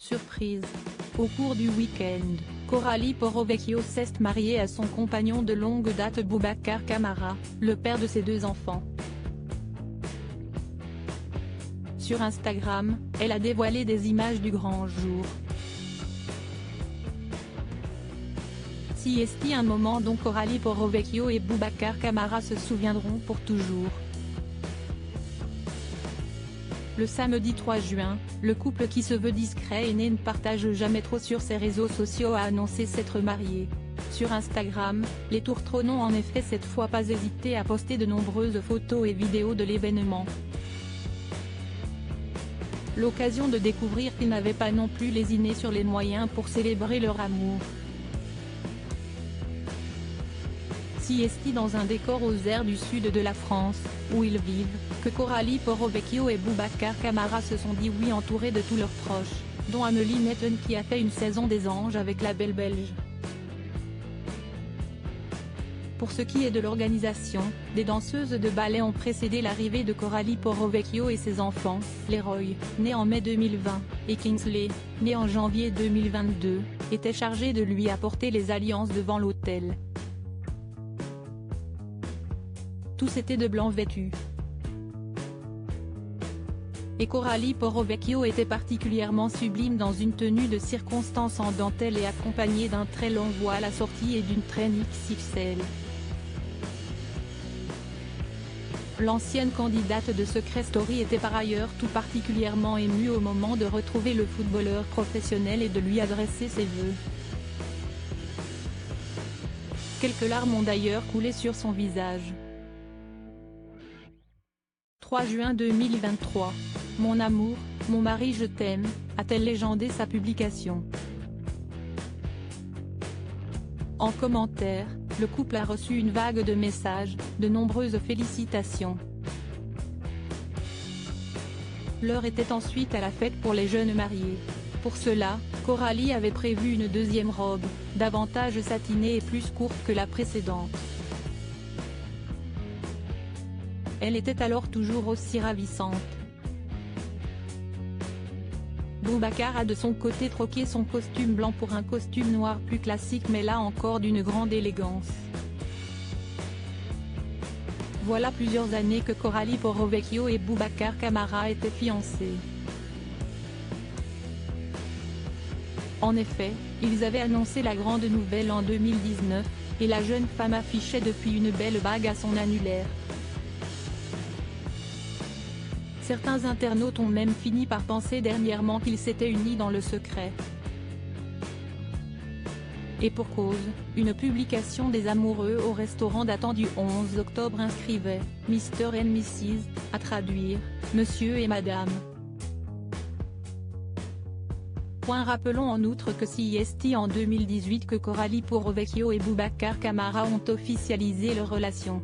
Surprise. Au cours du week-end, Coralie Porrovecchio s'est mariée à son compagnon de longue date Boubacar Camara, le père de ses 2 enfants. Sur Instagram, elle a dévoilé des images du grand jour. Si est un moment dont Coralie Porrovecchio et Boubacar Camara se souviendront pour toujours. Le samedi 3 juin, le couple qui se veut discret et ne partage jamais trop sur ses réseaux sociaux a annoncé s'être marié. Sur Instagram, les tourtereaux n'ont en effet cette fois pas hésité à poster de nombreuses photos et vidéos de l'événement. L'occasion de découvrir qu'ils n'avaient pas non plus lésiné sur les moyens pour célébrer leur amour. Si est dans un décor aux airs du sud de la France, où ils vivent, que Coralie Porrovecchio et Boubacar Camara se sont dit oui entourés de tous leurs proches, dont Amélie Netton qui a fait une saison des Anges avec la belle Belge. Pour ce qui est de l'organisation, des danseuses de ballet ont précédé l'arrivée de Coralie Porrovecchio et ses enfants, Leroy, né en mai 2020, et Kingsley, né en janvier 2022, étaient chargés de lui apporter les alliances devant l'autel. Tous étaient de blanc vêtus. Et Coralie Porrovecchio était particulièrement sublime dans une tenue de circonstance en dentelle et accompagnée d'un très long voile assorti et d'une traîne XXL. L'ancienne candidate de Secret Story était par ailleurs tout particulièrement émue au moment de retrouver le footballeur professionnel et de lui adresser ses vœux. Quelques larmes ont d'ailleurs coulé sur son visage. 3 juin 2023. Mon amour, mon mari je t'aime, a-t-elle légendé sa publication. En commentaire, le couple a reçu une vague de messages, de nombreuses félicitations. L'heure était ensuite à la fête pour les jeunes mariés. Pour cela, Coralie avait prévu une 2e robe, davantage satinée et plus courte que la précédente. Elle était alors toujours aussi ravissante. Boubacar a de son côté troqué son costume blanc pour un costume noir plus classique mais là encore d'une grande élégance. Voilà plusieurs années que Coralie Porrovecchio et Boubacar Camara étaient fiancés. En effet, ils avaient annoncé la grande nouvelle en 2019, et la jeune femme affichait depuis une belle bague à son annulaire. Certains internautes ont même fini par penser dernièrement qu'ils s'étaient unis dans le secret. Et pour cause, une publication des amoureux au restaurant datant du 11 octobre inscrivait « Mr and Mrs. », à traduire « Monsieur et Madame ». Rappelons en outre que c'est en 2018 que Coralie Porrovecchio et Boubacar Camara ont officialisé leur relation.